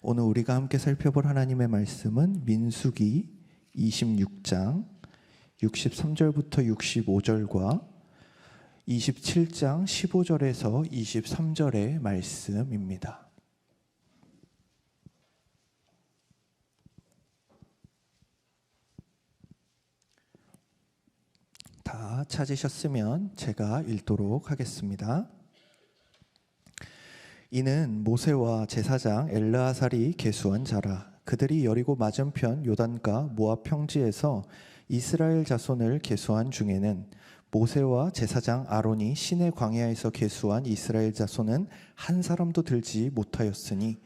오늘 우리가 함께 살펴볼 하나님의 말씀은 민수기 26장 63절부터 65절과 27장 15절에서 23절의 말씀입니다. 다 찾으셨으면 제가 읽도록 하겠습니다. 이는 모세와 제사장 엘르아살이 계수한 자라. 그들이 여리고 맞은편 요단가 모압 평지에서 이스라엘 자손을 계수한 중에는 모세와 제사장 아론이 시내 광야에서 계수한 이스라엘 자손은 한 사람도 들지 못하였으니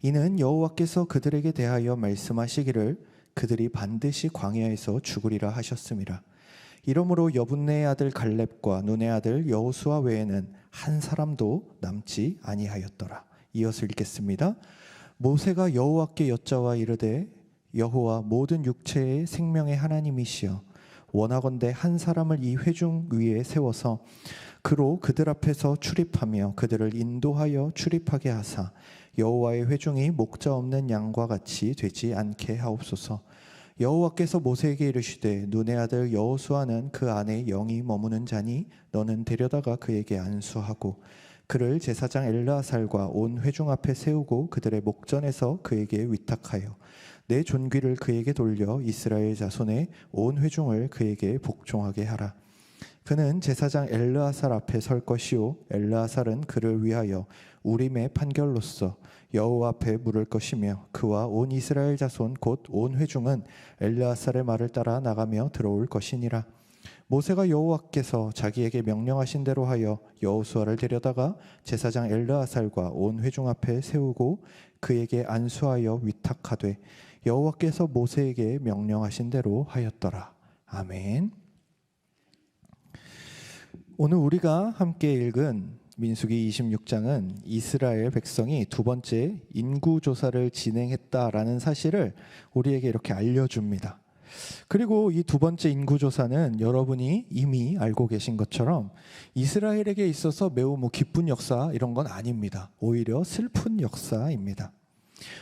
이는 여호와께서 그들에게 대하여 말씀하시기를 그들이 반드시 광야에서 죽으리라 하셨음이라. 이러므로 여분네의 아들 갈렙과 눈의 아들 여호수아 외에는 한 사람도 남지 아니하였더라. 이어서 읽겠습니다. 모세가 여호와께 여짜와 이르되 여호와 모든 육체의 생명의 하나님이시여 원하건대 한 사람을 이 회중 위에 세워서 그로 그들 앞에서 출입하며 그들을 인도하여 출입하게 하사 여호와의 회중이 목자 없는 양과 같이 되지 않게 하옵소서. 여호와께서 모세에게 이르시되 눈의 아들 여호수아는 그 안에 영이 머무는 자니 너는 데려다가 그에게 안수하고 그를 제사장 엘르아살과 온 회중 앞에 세우고 그들의 목전에서 그에게 위탁하여 내 존귀를 그에게 돌려 이스라엘 자손의 온 회중을 그에게 복종하게 하라. 그는 제사장 엘르아살 앞에 설 것이요 엘르아살은 그를 위하여 우림의 판결로서 여호와 앞에 물을 것이며 그와 온 이스라엘 자손 곧 온 회중은 엘르아살의 말을 따라 나가며 들어올 것이니라. 모세가 여호와께서 자기에게 명령하신 대로 하여 여호수아를 데려다가 제사장 엘르아살과 온 회중 앞에 세우고 그에게 안수하여 위탁하되 여호와께서 모세에게 명령하신 대로 하였더라. 아멘. 오늘 우리가 함께 읽은 민수기 26장은 이스라엘 백성이 두 번째 인구조사를 진행했다라는 사실을 우리에게 이렇게 알려줍니다. 그리고 이 두 번째 인구조사는 여러분이 이미 알고 계신 것처럼 이스라엘에게 있어서 매우 기쁜 역사 이런 건 아닙니다. 오히려 슬픈 역사입니다.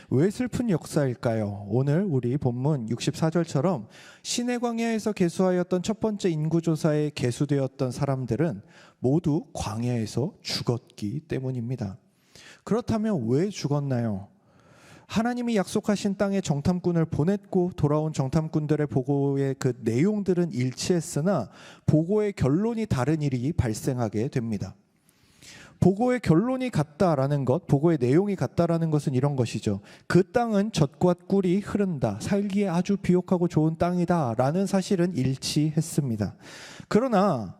왜 슬픈 역사일까요? 오늘 우리 본문 64절처럼 시내 광야에서 계수하였던 첫 번째 인구조사에 계수되었던 사람들은 모두 광야에서 죽었기 때문입니다. 그렇다면 왜 죽었나요? 하나님이 약속하신 땅에 정탐꾼을 보냈고 돌아온 정탐꾼들의 보고의 그 내용들은 일치했으나 보고의 결론이 다른 일이 발생하게 됩니다. 보고의 결론이 같다라는 것, 보고의 내용이 같다라는 것은 이런 것이죠. 그 땅은 젖과 꿀이 흐른다. 살기에 아주 비옥하고 좋은 땅이다라는 사실은 일치했습니다. 그러나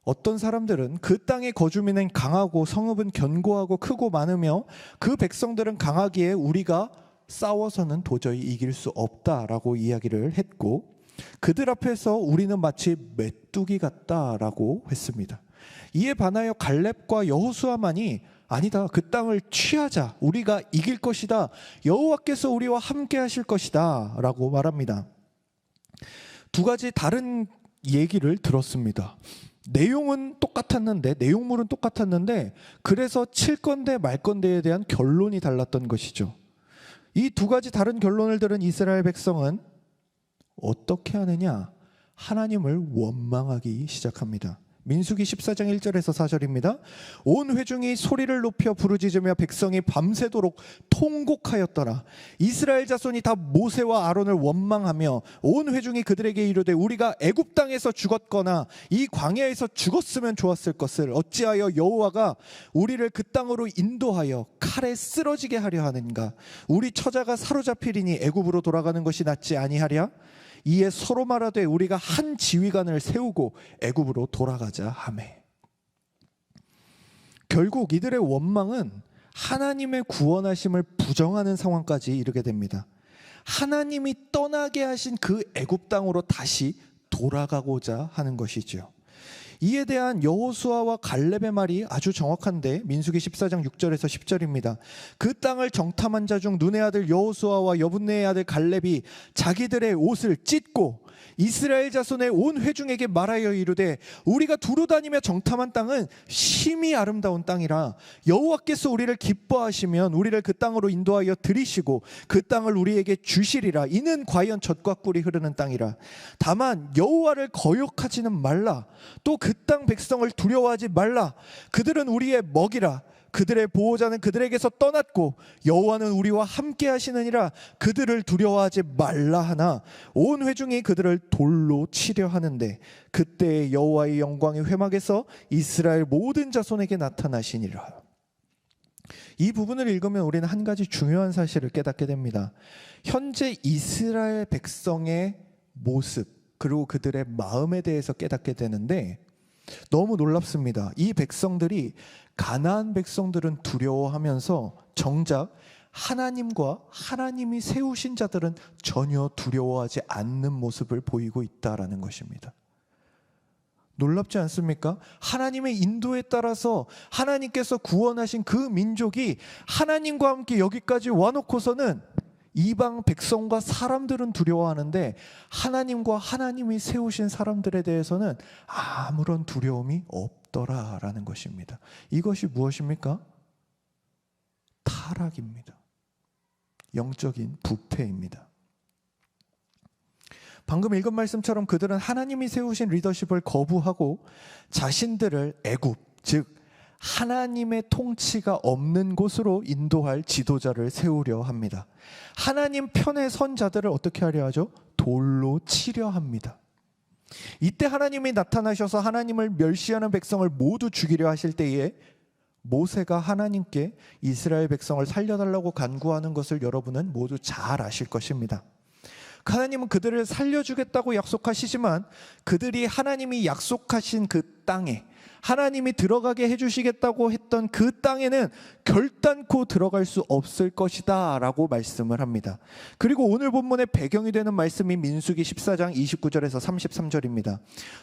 어떤 사람들은 그 땅의 거주민은 강하고 성읍은 견고하고 크고 많으며 그 백성들은 강하기에 우리가 싸워서는 도저히 이길 수 없다라고 이야기를 했고 그들 앞에서 우리는 마치 메뚜기 같다라고 했습니다. 이에 반하여 갈렙과 여호수아만이 아니다. 그 땅을 취하자. 우리가 이길 것이다. 여호와께서 우리와 함께 하실 것이다 라고 말합니다. 두 가지 다른 얘기를 들었습니다. 내용은 똑같았는데 내용물은 똑같았는데 그래서 칠 건데 말 건데에 대한 결론이 달랐던 것이죠. 이 두 가지 다른 결론을 들은 이스라엘 백성은 어떻게 하느냐? 하나님을 원망하기 시작합니다. 민수기 14장 1절에서 4절입니다. 온 회중이 소리를 높여 부르짖으며 백성이 밤새도록 통곡하였더라. 이스라엘 자손이 다 모세와 아론을 원망하며 온 회중이 그들에게 이르되 우리가 애굽 땅에서 죽었거나 이 광야에서 죽었으면 좋았을 것을 어찌하여 여호와가 우리를 그 땅으로 인도하여 칼에 쓰러지게 하려 하는가? 우리 처자가 사로잡히리니 애굽으로 돌아가는 것이 낫지 아니하랴? 이에 서로 말하되 우리가 한 지휘관을 세우고 애굽으로 돌아가자 하매. 결국 이들의 원망은 하나님의 구원하심을 부정하는 상황까지 이르게 됩니다. 하나님이 떠나게 하신 그 애굽 땅으로 다시 돌아가고자 하는 것이죠. 이에 대한 여호수아와 갈렙의 말이 아주 정확한데 민수기 14장 6절에서 10절입니다. 그 땅을 정탐한 자 중 눈의 아들 여호수아와 여분네의 아들 갈렙이 자기들의 옷을 찢고 이스라엘 자손의 온 회중에게 말하여 이르되 우리가 두루 다니며 정탐한 땅은 심히 아름다운 땅이라 여호와께서 우리를 기뻐하시면 우리를 그 땅으로 인도하여 들이시고 그 땅을 우리에게 주시리라. 이는 과연 젖과 꿀이 흐르는 땅이라. 다만 여호와를 거역하지는 말라. 또 그 땅 백성을 두려워하지 말라. 그들은 우리의 먹이라. 그들의 보호자는 그들에게서 떠났고 여호와는 우리와 함께 하시느니라. 그들을 두려워하지 말라 하나 온 회중이 그들을 돌로 치려 하는데 그때 여호와의 영광이 회막에서 이스라엘 모든 자손에게 나타나시니라. 이 부분을 읽으면 우리는 한 가지 중요한 사실을 깨닫게 됩니다. 현재 이스라엘 백성의 모습 그리고 그들의 마음에 대해서 깨닫게 되는데 너무 놀랍습니다. 이 백성들이 가나안 백성들은 두려워하면서 정작 하나님과 하나님이 세우신 자들은 전혀 두려워하지 않는 모습을 보이고 있다라는 것입니다. 놀랍지 않습니까? 하나님의 인도에 따라서 하나님께서 구원하신 그 민족이 하나님과 함께 여기까지 와놓고서는 이방 백성과 사람들은 두려워하는데 하나님과 하나님이 세우신 사람들에 대해서는 아무런 두려움이 없더라라는 것입니다. 이것이 무엇입니까? 타락입니다. 영적인 부패입니다. 방금 읽은 말씀처럼 그들은 하나님이 세우신 리더십을 거부하고 자신들을 애굽, 즉 하나님의 통치가 없는 곳으로 인도할 지도자를 세우려 합니다. 하나님 편에 선 자들을 어떻게 하려 하죠? 돌로 치려 합니다. 이때 하나님이 나타나셔서 하나님을 멸시하는 백성을 모두 죽이려 하실 때에 모세가 하나님께 이스라엘 백성을 살려달라고 간구하는 것을 여러분은 모두 잘 아실 것입니다. 하나님은 그들을 살려주겠다고 약속하시지만 그들이 하나님이 약속하신 그 땅에 하나님이 들어가게 해주시겠다고 했던 그 땅에는 결단코 들어갈 수 없을 것이다 라고 말씀을 합니다. 그리고 오늘 본문의 배경이 되는 말씀이 민수기 14장 29절에서 33절입니다.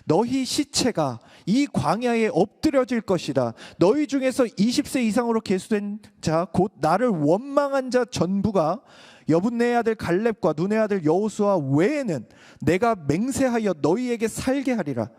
너희 시체가 이 광야에 엎드려질 것이다. 너희 중에서 20세 이상으로 계수된 자 곧 나를 원망한 자 전부가 여분네의 아들 갈렙과 눈의 아들 여호수아 외에는 내가 맹세하여 너희에게 살게 하리라.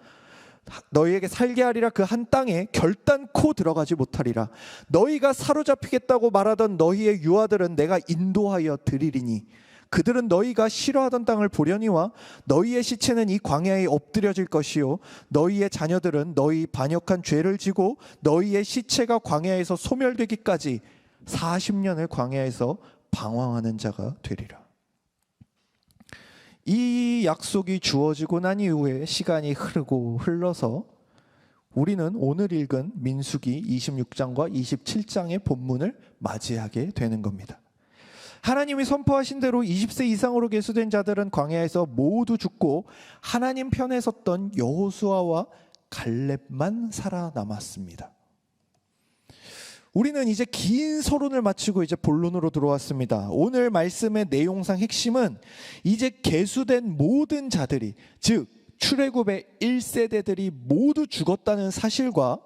그 한 땅에 결단코 들어가지 못하리라. 너희가 사로잡히겠다고 말하던 너희의 유아들은 내가 인도하여 드리리니 그들은 너희가 싫어하던 땅을 보려니와 너희의 시체는 이 광야에 엎드려질 것이요 너희의 자녀들은 너희 반역한 죄를 지고 너희의 시체가 광야에서 소멸되기까지 40년을 광야에서 방황하는 자가 되리라. 이 약속이 주어지고 난 이후에 시간이 흘러서 우리는 오늘 읽은 민수기 26장과 27장의 본문을 맞이하게 되는 겁니다. 하나님이 선포하신 대로 20세 이상으로 계수된 자들은 광야에서 모두 죽고 하나님 편에 섰던 여호수아와 갈렙만 살아남았습니다. 우리는 이제 긴 서론을 마치고 이제 본론으로 들어왔습니다. 오늘 말씀의 내용상 핵심은 이제 계수된 모든 자들이, 즉 출애굽의 1세대들이 모두 죽었다는 사실과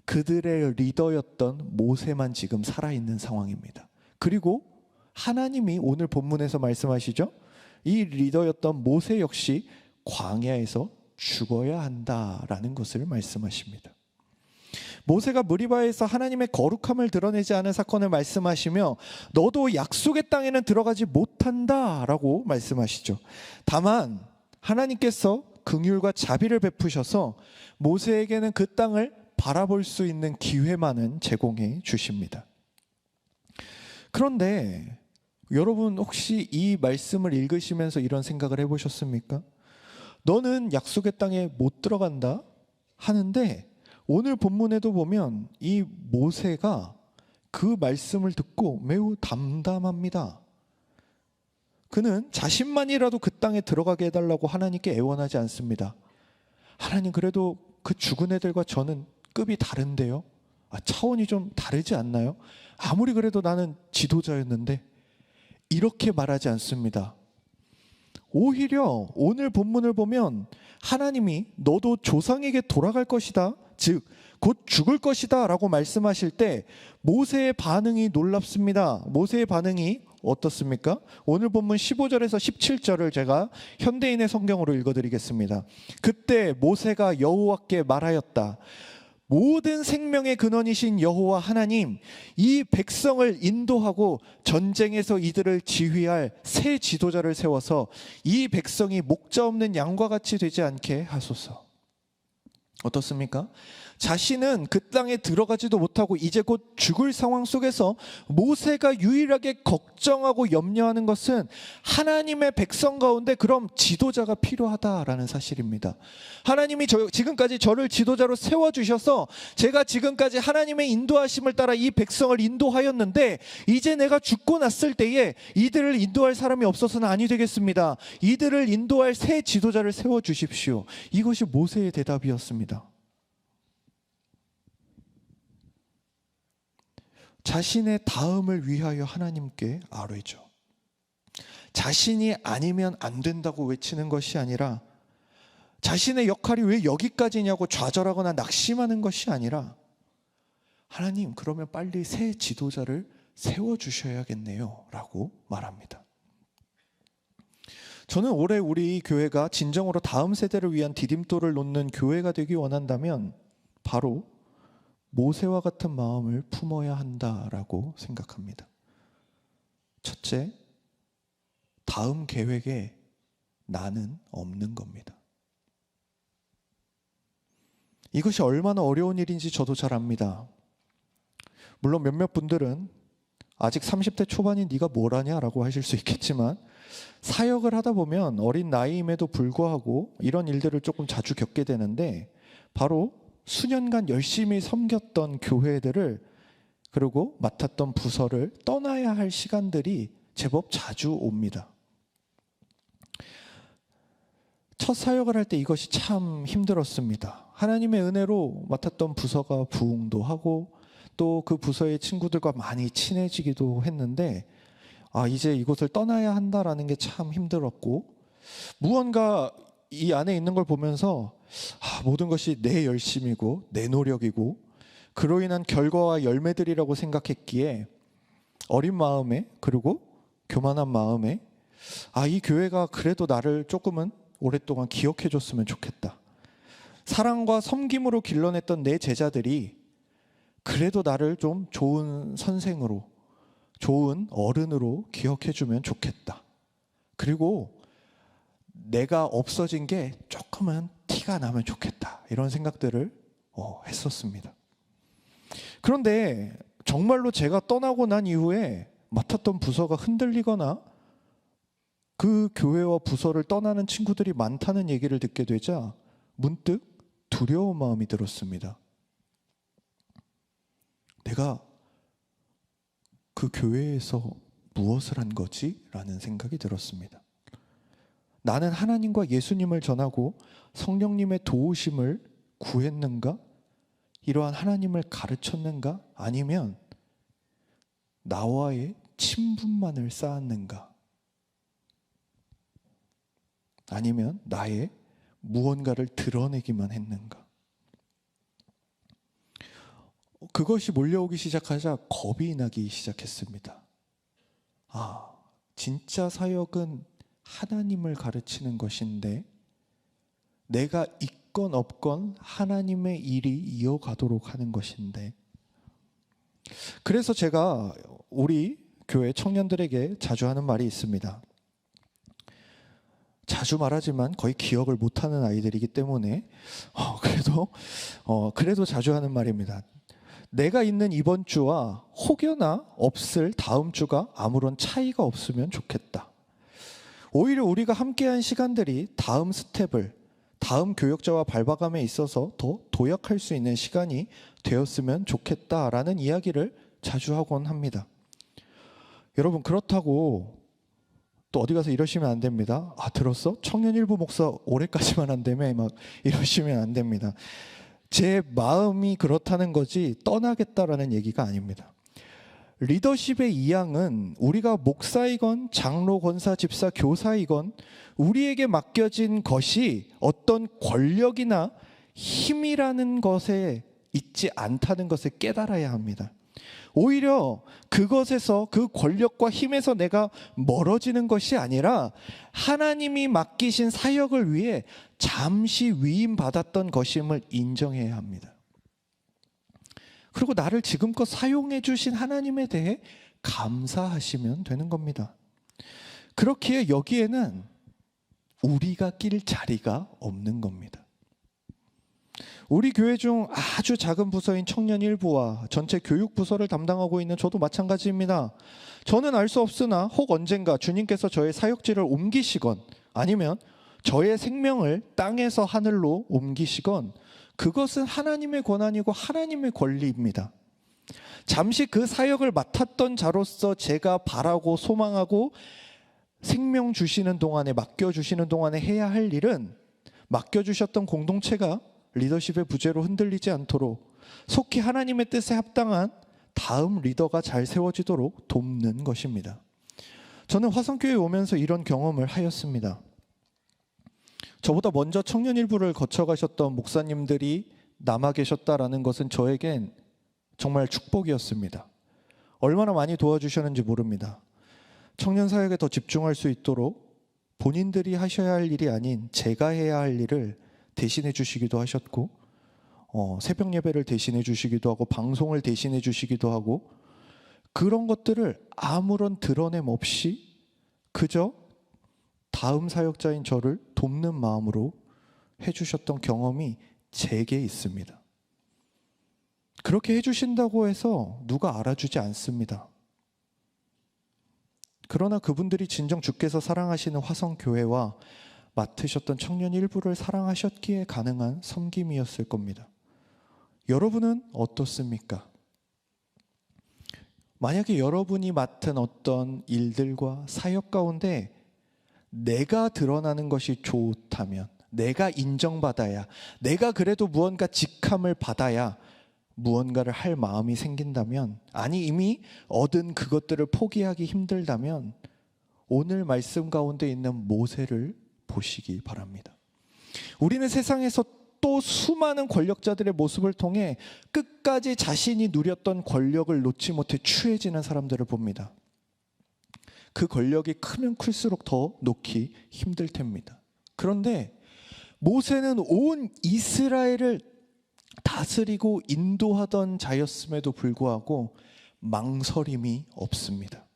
그들의 리더였던 모세만 지금 살아있는 상황입니다. 그리고 하나님이 오늘 본문에서 말씀하시죠. 이 리더였던 모세 역시 광야에서 죽어야 한다라는 것을 말씀하십니다. 모세가 무리바에서 하나님의 거룩함을 드러내지 않은 사건을 말씀하시며 너도 약속의 땅에는 들어가지 못한다라고 말씀하시죠. 다만 하나님께서 긍휼과 자비를 베푸셔서 모세에게는 그 땅을 바라볼 수 있는 기회만은 제공해 주십니다. 그런데 여러분 혹시 이 말씀을 읽으시면서 이런 생각을 해보셨습니까? 너는 약속의 땅에 못 들어간다 하는데 오늘 본문에도 보면 이 모세가 그 말씀을 듣고 매우 담담합니다. 그는 자신만이라도 그 땅에 들어가게 해달라고 하나님께 애원하지 않습니다. 하나님 그래도 그 죽은 애들과 저는 급이 다른데요. 차원이 좀 다르지 않나요? 아무리 그래도 나는 지도자였는데 이렇게 말하지 않습니다. 오히려 오늘 본문을 보면 하나님이 너도 조상에게 돌아갈 것이다, 즉 곧 죽을 것이다 라고 말씀하실 때 모세의 반응이 놀랍습니다. 모세의 반응이 어떻습니까? 오늘 본문 15절에서 17절을 제가 현대인의 성경으로 읽어드리겠습니다. 그때 모세가 여호와께 말하였다. 모든 생명의 근원이신 여호와 하나님, 이 백성을 인도하고 전쟁에서 이들을 지휘할 새 지도자를 세워서 이 백성이 목자 없는 양과 같이 되지 않게 하소서. 어떻습니까? 자신은 그 땅에 들어가지도 못하고 이제 곧 죽을 상황 속에서 모세가 유일하게 걱정하고 염려하는 것은 하나님의 백성 가운데 그럼 지도자가 필요하다라는 사실입니다. 하나님이 지금까지 저를 지도자로 세워주셔서 제가 지금까지 하나님의 인도하심을 따라 이 백성을 인도하였는데 이제 내가 죽고 났을 때에 이들을 인도할 사람이 없어서는 아니 되겠습니다. 이들을 인도할 새 지도자를 세워주십시오. 이것이 모세의 대답이었습니다. 자신의 다음을 위하여 하나님께 아뢰죠. 자신이 아니면 안 된다고 외치는 것이 아니라 자신의 역할이 왜 여기까지냐고 좌절하거나 낙심하는 것이 아니라 하나님, 그러면 빨리 새 지도자를 세워주셔야겠네요 라고 말합니다. 저는 올해 우리 교회가 진정으로 다음 세대를 위한 디딤돌을 놓는 교회가 되기 원한다면 바로 모세와 같은 마음을 품어야 한다라고 생각합니다. 첫째, 다음 계획에 나는 없는 겁니다. 이것이 얼마나 어려운 일인지 저도 잘 압니다. 물론 몇몇 분들은 아직 30대 초반인 네가 뭘 하냐라고 하실 수 있겠지만 사역을 하다 보면 어린 나이임에도 불구하고 이런 일들을 조금 자주 겪게 되는데 바로 수년간 열심히 섬겼던 교회들을 그리고 맡았던 부서를 떠나야 할 시간들이 제법 자주 옵니다. 첫 사역을 할 때 이것이 참 힘들었습니다. 하나님의 은혜로 맡았던 부서가 부흥도 하고 또 그 부서의 친구들과 많이 친해지기도 했는데 이제 이곳을 떠나야 한다라는 게 참 힘들었고 무언가 이 안에 있는 걸 보면서 모든 것이 내 열심이고 내 노력이고 그로 인한 결과와 열매들이라고 생각했기에 어린 마음에 그리고 교만한 마음에 이 교회가 그래도 나를 조금은 오랫동안 기억해 줬으면 좋겠다. 사랑과 섬김으로 길러냈던 내 제자들이 그래도 나를 좀 좋은 선생으로 좋은 어른으로 기억해 주면 좋겠다. 그리고 내가 없어진 게 조금은 티가 나면 좋겠다. 이런 생각들을 했었습니다. 그런데 정말로 제가 떠나고 난 이후에 맡았던 부서가 흔들리거나 그 교회와 부서를 떠나는 친구들이 많다는 얘기를 듣게 되자 문득 두려운 마음이 들었습니다. 내가 그 교회에서 무엇을 한 거지? 라는 생각이 들었습니다. 나는 하나님과 예수님을 전하고 성령님의 도우심을 구했는가? 이러한 하나님을 가르쳤는가? 아니면 나와의 친분만을 쌓았는가? 아니면 나의 무언가를 드러내기만 했는가? 그것이 몰려오기 시작하자 겁이 나기 시작했습니다. 진짜 사역은 하나님을 가르치는 것인데 내가 있건 없건 하나님의 일이 이어가도록 하는 것인데 그래서 제가 우리 교회 청년들에게 자주 하는 말이 있습니다. 자주 말하지만 거의 기억을 못하는 아이들이기 때문에 그래도 자주 하는 말입니다. 내가 있는 이번 주와 혹여나 없을 다음 주가 아무런 차이가 없으면 좋겠다. 오히려 우리가 함께한 시간들이 다음 스텝을 다음 교역자와 밟아감에 있어서 더 도약할 수 있는 시간이 되었으면 좋겠다라는 이야기를 자주 하곤 합니다. 여러분 그렇다고 또 어디 가서 이러시면 안 됩니다. 들었어? 청년일부 목사 올해까지만 한다며 막 이러시면 안 됩니다. 제 마음이 그렇다는 거지 떠나겠다라는 얘기가 아닙니다. 리더십의 이양은 우리가 목사이건 장로, 권사, 집사, 교사이건 우리에게 맡겨진 것이 어떤 권력이나 힘이라는 것에 있지 않다는 것을 깨달아야 합니다. 오히려 그것에서, 그 권력과 힘에서 내가 멀어지는 것이 아니라 하나님이 맡기신 사역을 위해 잠시 위임받았던 것임을 인정해야 합니다. 그리고 나를 지금껏 사용해 주신 하나님에 대해 감사하시면 되는 겁니다. 그렇기에 여기에는 우리가 낄 자리가 없는 겁니다. 우리 교회 중 아주 작은 부서인 청년 일부와 전체 교육 부서를 담당하고 있는 저도 마찬가지입니다. 저는 알 수 없으나 혹 언젠가 주님께서 저의 사역지를 옮기시건 아니면 저의 생명을 땅에서 하늘로 옮기시건 그것은 하나님의 권한이고 하나님의 권리입니다. 잠시 그 사역을 맡았던 자로서 제가 바라고 소망하고 생명 주시는 동안에, 맡겨주시는 동안에 해야 할 일은 맡겨주셨던 공동체가 리더십의 부재로 흔들리지 않도록 속히 하나님의 뜻에 합당한 다음 리더가 잘 세워지도록 돕는 것입니다. 저는 화성교회에 오면서 이런 경험을 하였습니다. 저보다 먼저 청년 일부를 거쳐가셨던 목사님들이 남아 계셨다라는 것은 저에겐 정말 축복이었습니다. 얼마나 많이 도와주셨는지 모릅니다. 청년 사역에 더 집중할 수 있도록 본인들이 하셔야 할 일이 아닌 제가 해야 할 일을 대신해 주시기도 하셨고, 새벽 예배를 대신해 주시기도 하고, 방송을 대신해 주시기도 하고, 그런 것들을 아무런 드러냄 없이 그저 다음 사역자인 저를 돕는 마음으로 해주셨던 경험이 제게 있습니다. 그렇게 해주신다고 해서 누가 알아주지 않습니다. 그러나 그분들이 진정 주께서 사랑하시는 화성교회와 맡으셨던 청년 일부를 사랑하셨기에 가능한 섬김이었을 겁니다. 여러분은 어떻습니까? 만약에 여러분이 맡은 어떤 일들과 사역 가운데 내가 드러나는 것이 좋다면, 내가 인정받아야, 내가 그래도 무언가 직함을 받아야 무언가를 할 마음이 생긴다면, 아니 이미 얻은 그것들을 포기하기 힘들다면 오늘 말씀 가운데 있는 모세를 보시기 바랍니다. 우리는 세상에서 또 수많은 권력자들의 모습을 통해 끝까지 자신이 누렸던 권력을 놓지 못해 추해지는 사람들을 봅니다. 그 권력이 크면 클수록 더 놓기 힘들 텐입니다. 그런데 모세는 온 이스라엘을 다스리고 인도하던 자였음에도 불구하고 망설임이 없습니다.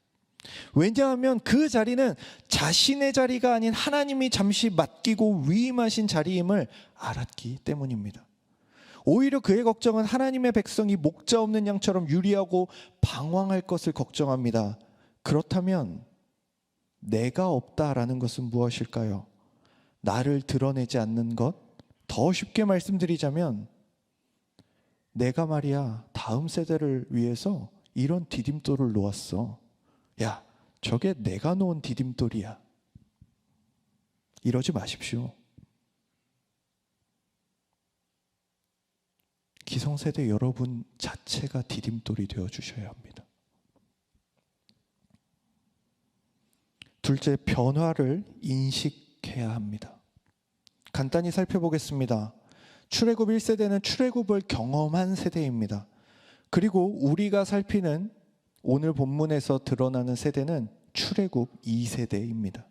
왜냐하면 그 자리는 자신의 자리가 아닌 하나님이 잠시 맡기고 위임하신 자리임을 알았기 때문입니다. 오히려 그의 걱정은 하나님의 백성이 목자 없는 양처럼 유리하고 방황할 것을 걱정합니다. 그렇다면 내가 없다라는 것은 무엇일까요? 나를 드러내지 않는 것? 더 쉽게 말씀드리자면 내가 말이야 다음 세대를 위해서 이런 디딤돌을 놓았어. 야, 저게 내가 놓은 디딤돌이야. 이러지 마십시오. 기성세대 여러분 자체가 디딤돌이 되어주셔야 합니다. 둘째, 변화를 인식해야 합니다. 간단히 살펴보겠습니다. 출애굽 1세대는 출애굽을 경험한 세대입니다. 그리고 우리가 살피는 오늘 본문에서 드러나는 세대는 출애굽 2세대입니다.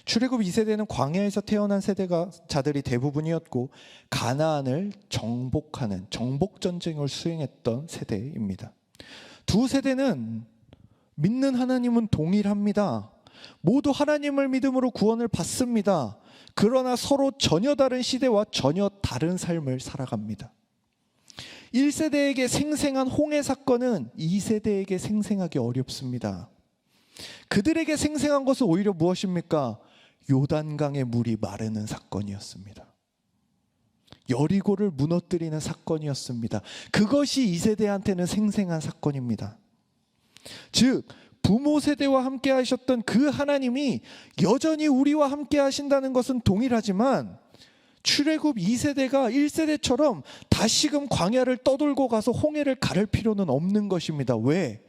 출애굽 2세대는 광야에서 태어난 자들이 대부분이었고 가나안을 정복하는 정복전쟁을 수행했던 세대입니다. 두 세대는 믿는 하나님은 동일합니다. 모두 하나님을 믿음으로 구원을 받습니다. 그러나 서로 전혀 다른 시대와 전혀 다른 삶을 살아갑니다. 1세대에게 생생한 홍해 사건은 2세대에게 생생하기 어렵습니다. 그들에게 생생한 것은 오히려 무엇입니까? 요단강의 물이 마르는 사건이었습니다. 여리고를 무너뜨리는 사건이었습니다. 그것이 2세대한테는 생생한 사건입니다. 즉 부모 세대와 함께 하셨던 그 하나님이 여전히 우리와 함께 하신다는 것은 동일하지만 출애굽 2세대가 1세대처럼 다시금 광야를 떠돌고 가서 홍해를 가를 필요는 없는 것입니다. 왜?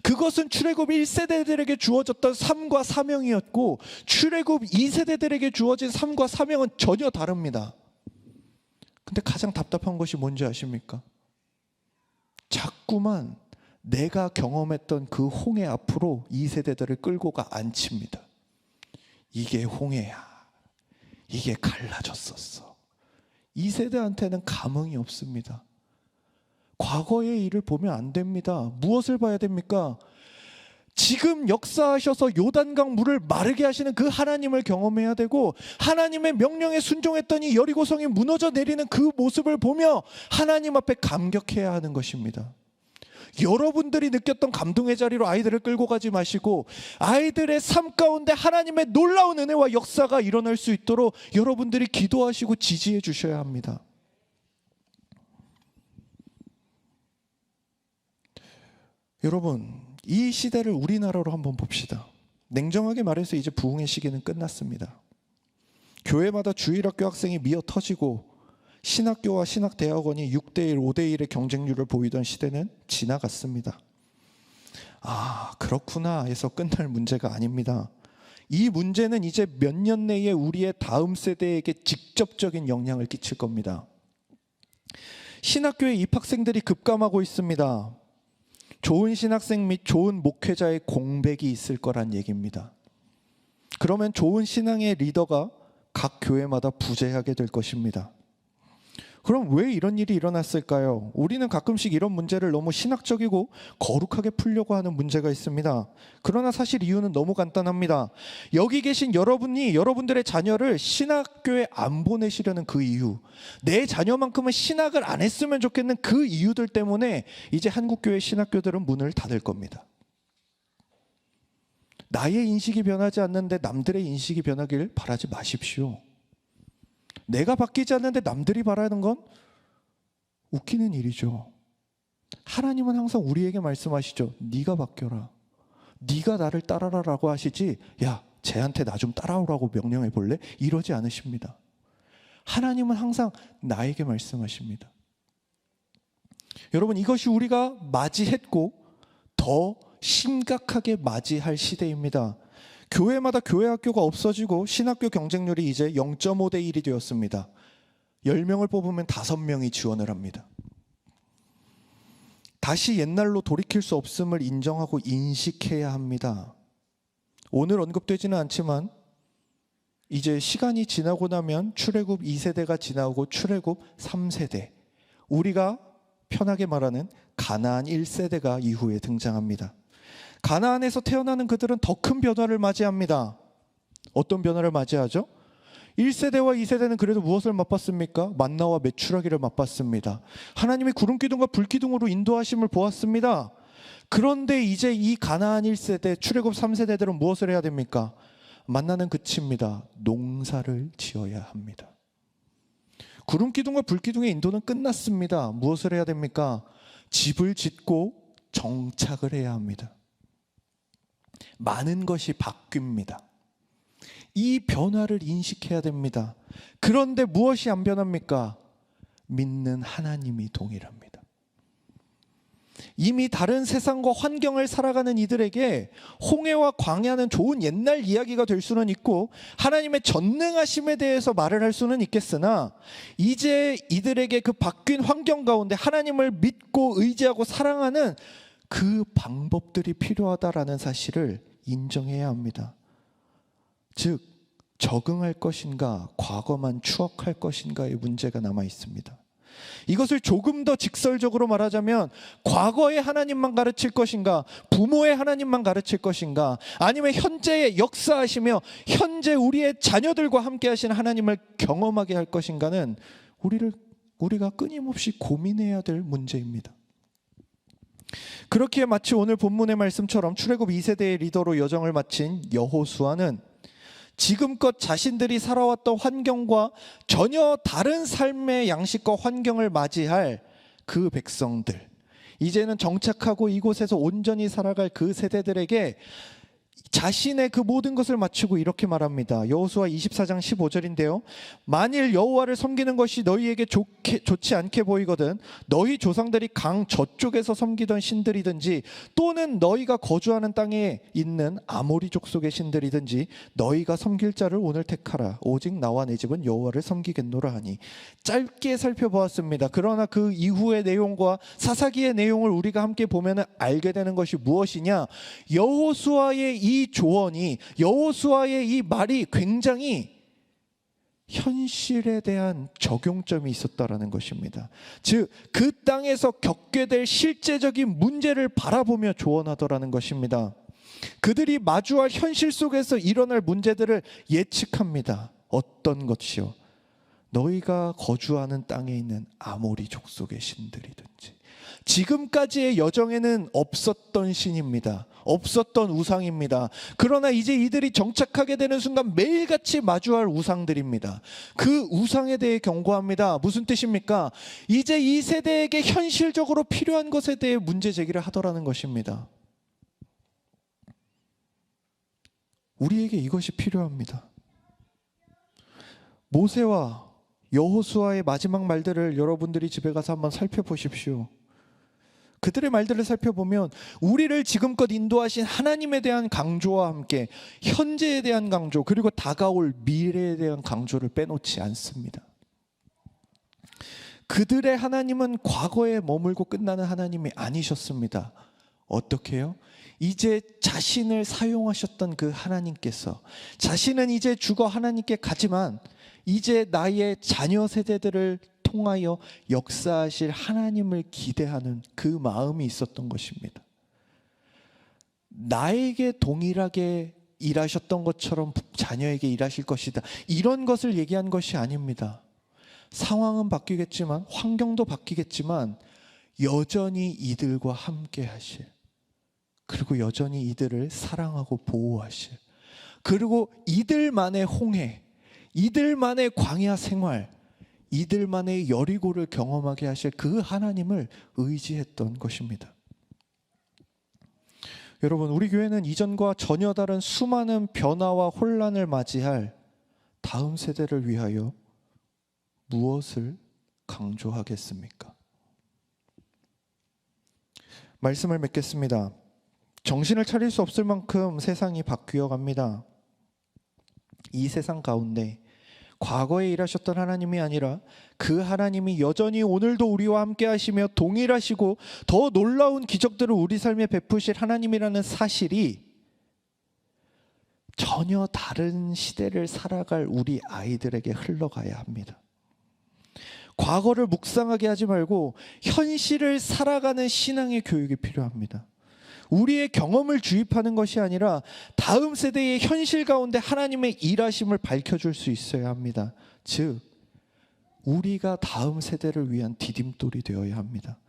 그것은 출애굽 1세대들에게 주어졌던 삶과 사명이었고 출애굽 2세대들에게 주어진 삶과 사명은 전혀 다릅니다. 근데 가장 답답한 것이 뭔지 아십니까? 자꾸만 내가 경험했던 그 홍해 앞으로 이 세대들을 끌고가 앉힙니다. 이게 홍해야. 이게 갈라졌었어. 이 세대한테는 감흥이 없습니다. 과거의 일을 보면 안 됩니다. 무엇을 봐야 됩니까? 지금 역사하셔서 요단강 물을 마르게 하시는 그 하나님을 경험해야 되고, 하나님의 명령에 순종했더니 여리고성이 무너져 내리는 그 모습을 보며 하나님 앞에 감격해야 하는 것입니다. 여러분들이 느꼈던 감동의 자리로 아이들을 끌고 가지 마시고, 아이들의 삶 가운데 하나님의 놀라운 은혜와 역사가 일어날 수 있도록 여러분들이 기도하시고 지지해 주셔야 합니다. 여러분, 이 시대를 우리나라로 한번 봅시다. 냉정하게 말해서 이제 부흥의 시기는 끝났습니다. 교회마다 주일학교 학생이 미어 터지고 신학교와 신학대학원이 6대1, 5대1의 경쟁률을 보이던 시대는 지나갔습니다. 아, 그렇구나 해서 끝날 문제가 아닙니다. 이 문제는 이제 몇 년 내에 우리의 다음 세대에게 직접적인 영향을 끼칠 겁니다. 신학교에 입학생들이 급감하고 있습니다. 좋은 신학생 및 좋은 목회자의 공백이 있을 거란 얘기입니다. 그러면 좋은 신앙의 리더가 각 교회마다 부재하게 될 것입니다. 그럼 왜 이런 일이 일어났을까요? 우리는 가끔씩 이런 문제를 너무 신학적이고 거룩하게 풀려고 하는 문제가 있습니다. 그러나 사실 이유는 너무 간단합니다. 여기 계신 여러분이 여러분들의 자녀를 신학교에 안 보내시려는 그 이유, 내 자녀만큼은 신학을 안 했으면 좋겠는 그 이유들 때문에 이제 한국교회 신학교들은 문을 닫을 겁니다. 나의 인식이 변하지 않는데 남들의 인식이 변하길 바라지 마십시오. 내가 바뀌지 않는데 남들이 바라는 건 웃기는 일이죠. 하나님은 항상 우리에게 말씀하시죠. 네가 바뀌어라. 네가 나를 따라라라고 하시지, 야, 쟤한테 나 좀 따라오라고 명령해 볼래? 이러지 않으십니다. 하나님은 항상 나에게 말씀하십니다. 여러분, 이것이 우리가 맞이했고 더 심각하게 맞이할 시대입니다. 교회마다 교회 학교가 없어지고 신학교 경쟁률이 이제 0.5대 1이 되었습니다. 10명을 뽑으면 5명이 지원을 합니다. 다시 옛날로 돌이킬 수 없음을 인정하고 인식해야 합니다. 오늘 언급되지는 않지만 이제 시간이 지나고 나면 출애굽 2세대가 지나고 출애굽 3세대, 우리가 편하게 말하는 가나안 1세대가 이후에 등장합니다. 가나안에서 태어나는 그들은 더 큰 변화를 맞이합니다. 어떤 변화를 맞이하죠? 1세대와 2세대는 그래도 무엇을 맛봤습니까? 만나와 메추라기를 맛봤습니다. 하나님의 구름기둥과 불기둥으로 인도하심을 보았습니다. 그런데 이제 이 가나안 1세대, 출애굽 3세대들은 무엇을 해야 됩니까? 만나는 그치입니다. 농사를 지어야 합니다. 구름기둥과 불기둥의 인도는 끝났습니다. 무엇을 해야 됩니까? 집을 짓고 정착을 해야 합니다. 많은 것이 바뀝니다. 이 변화를 인식해야 됩니다. 그런데 무엇이 안 변합니까? 믿는 하나님이 동일합니다. 이미 다른 세상과 환경을 살아가는 이들에게 홍해와 광야는 좋은 옛날 이야기가 될 수는 있고 하나님의 전능하심에 대해서 말을 할 수는 있겠으나, 이제 이들에게 그 바뀐 환경 가운데 하나님을 믿고 의지하고 사랑하는 그 방법들이 필요하다라는 사실을 인정해야 합니다. 즉, 적응할 것인가, 과거만 추억할 것인가의 문제가 남아 있습니다. 이것을 조금 더 직설적으로 말하자면, 과거의 하나님만 가르칠 것인가, 부모의 하나님만 가르칠 것인가, 아니면 현재의 역사하시며 현재 우리의 자녀들과 함께 하신 하나님을 경험하게 할 것인가는 우리가 끊임없이 고민해야 될 문제입니다. 그렇기에 마치 오늘 본문의 말씀처럼 출애굽 2세대의 리더로 여정을 마친 여호수아는 지금껏 자신들이 살아왔던 환경과 전혀 다른 삶의 양식과 환경을 맞이할 그 백성들, 이제는 정착하고 이곳에서 온전히 살아갈 그 세대들에게 자신의 그 모든 것을 마치고 이렇게 말합니다. 여호수아 24장 15절인데요. 만일 여호와를 섬기는 것이 너희에게 좋지 않게 보이거든 너희 조상들이 강 저쪽에서 섬기던 신들이든지 또는 너희가 거주하는 땅에 있는 아모리 족속의 신들이든지 너희가 섬길 자를 오늘 택하라. 오직 나와 내 집은 여호와를 섬기겠노라 하니. 짧게 살펴보았습니다. 그러나 그 이후의 내용과 사사기의 내용을 우리가 함께 보면 알게 되는 것이 무엇이냐? 여호수아의 이 조언이, 여호수아의 이 말이 굉장히 현실에 대한 적용점이 있었다라는 것입니다. 즉 그 땅에서 겪게 될 실제적인 문제를 바라보며 조언하더라는 것입니다. 그들이 마주할 현실 속에서 일어날 문제들을 예측합니다. 어떤 것이요? 너희가 거주하는 땅에 있는 아모리 족속의 신들이든지, 지금까지의 여정에는 없었던 신입니다. 없었던 우상입니다. 그러나 이제 이들이 정착하게 되는 순간 매일같이 마주할 우상들입니다. 그 우상에 대해 경고합니다. 무슨 뜻입니까? 이제 이 세대에게 현실적으로 필요한 것에 대해 문제 제기를 하더라는 것입니다. 우리에게 이것이 필요합니다. 모세와 여호수아의 마지막 말들을 여러분들이 집에 가서 한번 살펴보십시오. 그들의 말들을 살펴보면 우리를 지금껏 인도하신 하나님에 대한 강조와 함께 현재에 대한 강조, 그리고 다가올 미래에 대한 강조를 빼놓지 않습니다. 그들의 하나님은 과거에 머물고 끝나는 하나님이 아니셨습니다. 어떻게 해요? 이제 자신을 사용하셨던 그 하나님께서, 자신은 이제 죽어 하나님께 가지만 이제 나의 자녀 세대들을 통하여 역사하실 하나님을 기대하는 그 마음이 있었던 것입니다. 나에게 동일하게 일하셨던 것처럼 자녀에게 일하실 것이다, 이런 것을 얘기한 것이 아닙니다. 상황은 바뀌겠지만, 환경도 바뀌겠지만 여전히 이들과 함께 하실, 그리고 여전히 이들을 사랑하고 보호하실, 그리고 이들만의 홍해, 이들만의 광야 생활, 이들만의 여리고를 경험하게 하실 그 하나님을 의지했던 것입니다. 여러분, 우리 교회는 이전과 전혀 다른 수많은 변화와 혼란을 맞이할 다음 세대를 위하여 무엇을 강조하겠습니까? 말씀을 맺겠습니다. 정신을 차릴 수 없을 만큼 세상이 바뀌어 갑니다. 이 세상 가운데 과거에 일하셨던 하나님이 아니라 그 하나님이 여전히 오늘도 우리와 함께 하시며 동일하시고 더 놀라운 기적들을 우리 삶에 베푸실 하나님이라는 사실이 전혀 다른 시대를 살아갈 우리 아이들에게 흘러가야 합니다. 과거를 묵상하게 하지 말고 현실을 살아가는 신앙의 교육이 필요합니다. 우리의 경험을 주입하는 것이 아니라 다음 세대의 현실 가운데 하나님의 일하심을 밝혀줄 수 있어야 합니다. 즉, 우리가 다음 세대를 위한 디딤돌이 되어야 합니다.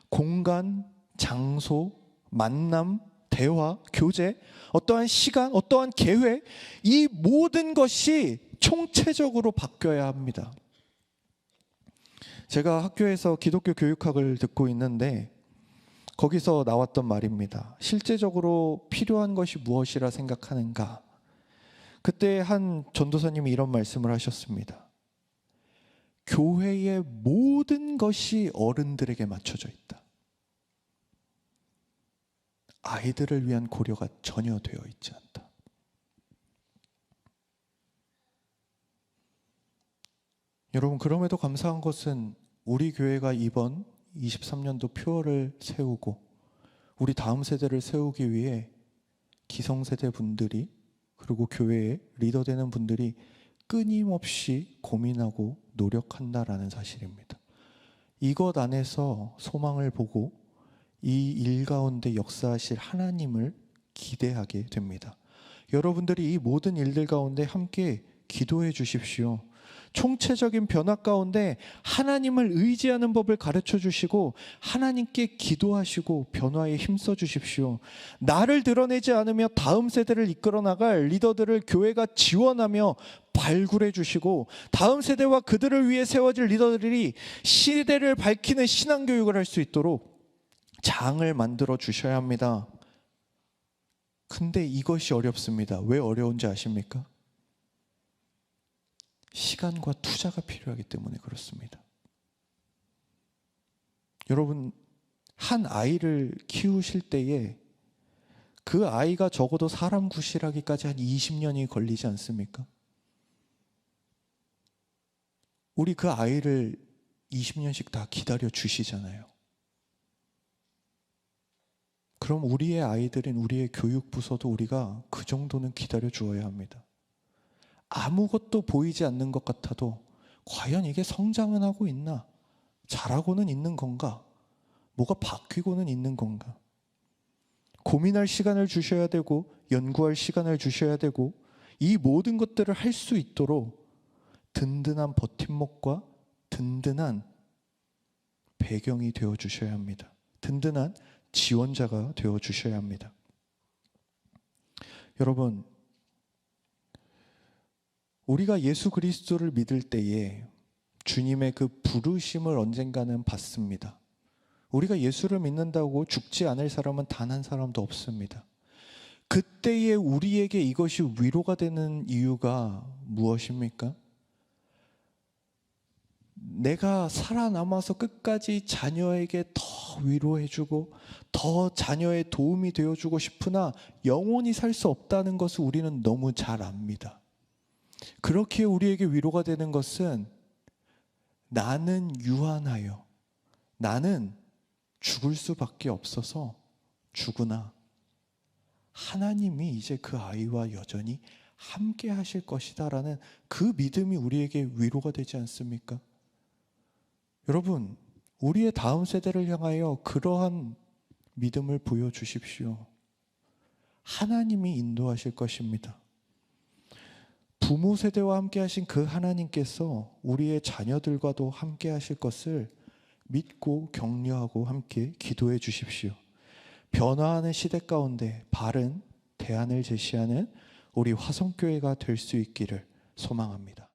공간, 장소, 만남, 대화, 교제, 어떠한 시간, 어떠한 계획, 이 모든 것이 총체적으로 바뀌어야 합니다. 제가 학교에서 기독교 교육학을 듣고 있는데 거기서 나왔던 말입니다. 실제적으로 필요한 것이 무엇이라 생각하는가? 그때 한 전도사님이 이런 말씀을 하셨습니다. 교회의 모든 것이 어른들에게 맞춰져 있다. 아이들을 위한 고려가 전혀 되어 있지 않다. 여러분, 그럼에도 감사한 것은 우리 교회가 이번 23년도 표어를 세우고 우리 다음 세대를 세우기 위해 기성세대 분들이, 그리고 교회의 리더 되는 분들이 끊임없이 고민하고 노력한다라는 사실입니다. 이것 안에서 소망을 보고 이 일 가운데 역사하실 하나님을 기대하게 됩니다. 여러분들이 이 모든 일들 가운데 함께 기도해 주십시오. 총체적인 변화 가운데 하나님을 의지하는 법을 가르쳐 주시고 하나님께 기도하시고 변화에 힘써 주십시오. 나를 드러내지 않으며 다음 세대를 이끌어 나갈 리더들을 교회가 지원하며 발굴해 주시고 다음 세대와 그들을 위해 세워질 리더들이 시대를 밝히는 신앙교육을 할 수 있도록 장을 만들어 주셔야 합니다. 근데 이것이 어렵습니다. 왜 어려운지 아십니까? 시간과 투자가 필요하기 때문에 그렇습니다. 여러분, 한 아이를 키우실 때에 그 아이가 적어도 사람 구실하기까지 한 20년이 걸리지 않습니까? 우리 그 아이를 20년씩 다 기다려 주시잖아요. 그럼 우리의 아이들인 우리의 교육부서도 우리가 그 정도는 기다려 주어야 합니다. 아무것도 보이지 않는 것 같아도 과연 이게 성장은 하고 있나? 잘하고는 있는 건가? 뭐가 바뀌고는 있는 건가? 고민할 시간을 주셔야 되고 연구할 시간을 주셔야 되고 이 모든 것들을 할 수 있도록 든든한 버팀목과 든든한 배경이 되어 주셔야 합니다. 든든한 지원자가 되어 주셔야 합니다. 여러분, 우리가 예수 그리스도를 믿을 때에 주님의 그 부르심을 언젠가는 받습니다. 우리가 예수를 믿는다고 죽지 않을 사람은 단 한 사람도 없습니다. 그때에 우리에게 이것이 위로가 되는 이유가 무엇입니까? 내가 살아남아서 끝까지 자녀에게 더 위로해주고 더 자녀의 도움이 되어주고 싶으나 영원히 살 수 없다는 것을 우리는 너무 잘 압니다. 그렇게 우리에게 위로가 되는 것은 나는 유한하여 나는 죽을 수밖에 없어서 죽으나 하나님이 이제 그 아이와 여전히 함께 하실 것이다 라는 그 믿음이 우리에게 위로가 되지 않습니까? 여러분, 우리의 다음 세대를 향하여 그러한 믿음을 보여주십시오. 하나님이 인도하실 것입니다. 부모 세대와 함께 하신 그 하나님께서 우리의 자녀들과도 함께 하실 것을 믿고 격려하고 함께 기도해 주십시오. 변화하는 시대 가운데 바른 대안을 제시하는 우리 화성교회가 될 수 있기를 소망합니다.